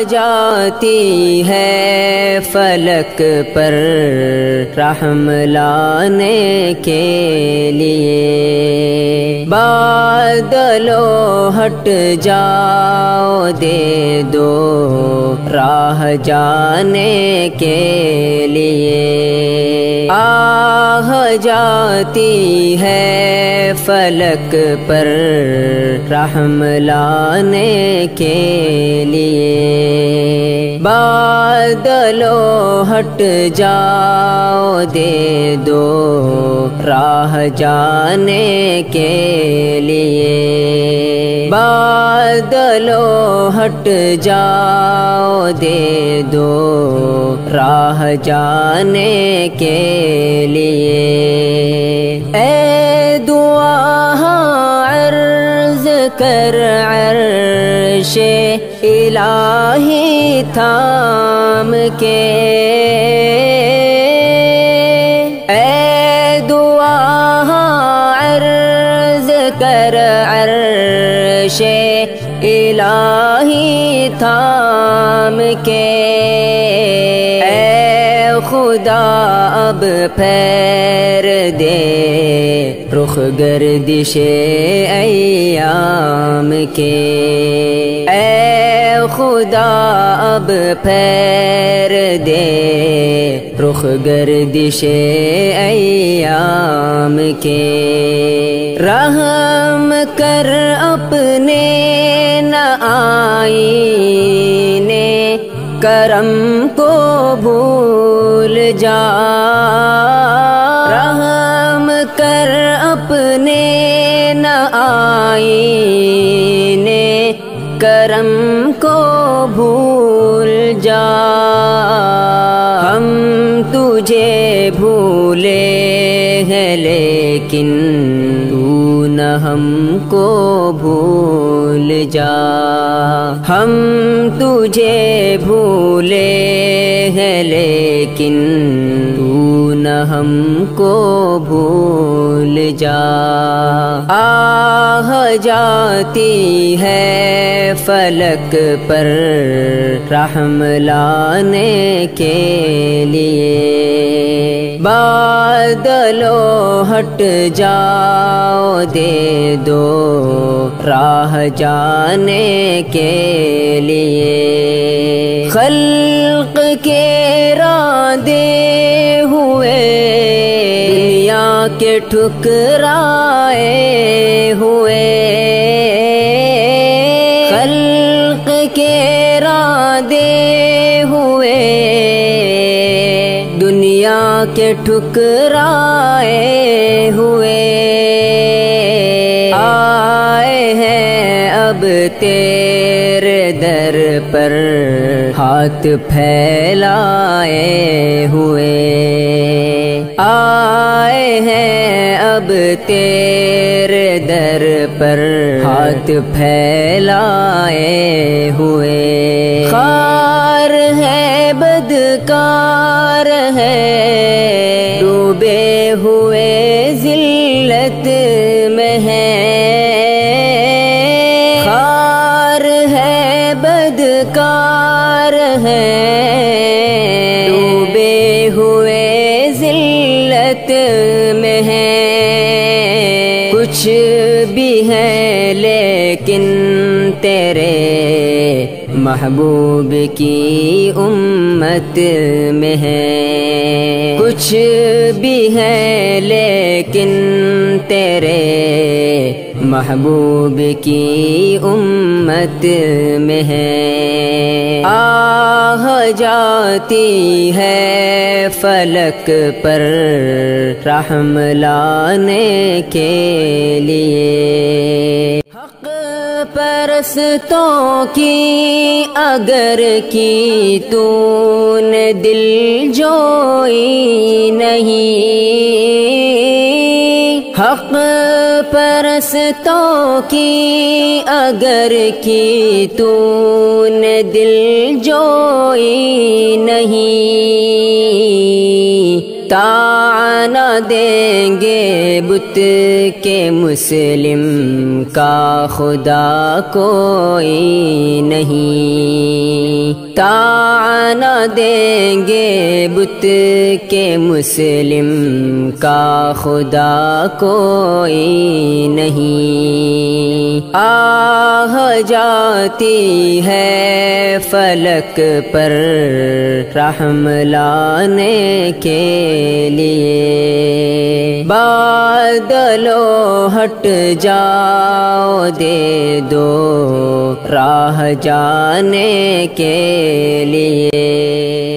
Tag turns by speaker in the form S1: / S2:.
S1: جاتی ہے فلک پر رحم لانے کے لیے، بادلو ہٹ جاؤ دے دو راہ جانے کے لیے، آہ جاتی ہے فلک پر رحم لانے کے لیے، بادلو ہٹ جاؤ دے دو راہ جانے کے لیے، بادلو ہٹ جاؤ دے دو راہ جانے کے لیے، اے دعا عرض کر عرش الہی تھام کے، اے دعا عرض کر عرش الہی تھام کے، اے خدا اب پھیر دے رخ گردش ایام کے، اے خدا اب پھیر دے رخ گردش ایام کے، رحم کر اپنے نہ آئینے کرم کو بھول جا، رحم کر اپنے نہ آئینے کرم کو بھول جا، ہم تجھے بھولے ہیں لیکن تو نہ ہم کو بھول جا، ہم تجھے بھولے ہیں لیکن تو نہ ہم کو بھول جا، آہ جاتی ہے فلک پر رحم لانے کے لیے، بادلو ہٹ جاؤ دے دو راہ جانے کے لیے، خلق کے راندے ہوئے دنیا کے ٹھکرائے ہوئے، خلق کے راندے ہوئے دنیا کے ٹھکرائے ہوئے، آئے ہیں اب تیرے در پر ہاتھ پھیلائے ہوئے، آئے ہیں اب تیرے در پر ہاتھ پھیلائے ہوئے، خار ہے بدکار ہے ڈوبے ہوئے ذلت میں ہے، خار ہے بدکار ہے ڈوبے ہوئے ذلت میں ہے، کچھ بھی ہے لیکن تیرے محبوب کی امت میں ہے، کچھ بھی ہے لیکن تیرے محبوب کی امت میں ہے، آہ جاتی ہے فلک پر رحم لانے کے لیے، حق پرستوں کی اگر کی تو نے دل جوئی نہیں، حق پرستوں کی اگر کی تو نے دل جوئی نہیں، تانا دیں گے بت کے مسلم کا خدا کوئی نہیں، نہ دیں گے بت کے مسلم کا خدا کوئی نہیں۔ آہ جاتی ہے فلک پر رحم لانے کے لیے، بادلو ہٹ جاؤ دے دو راہ جانے کے لیے۔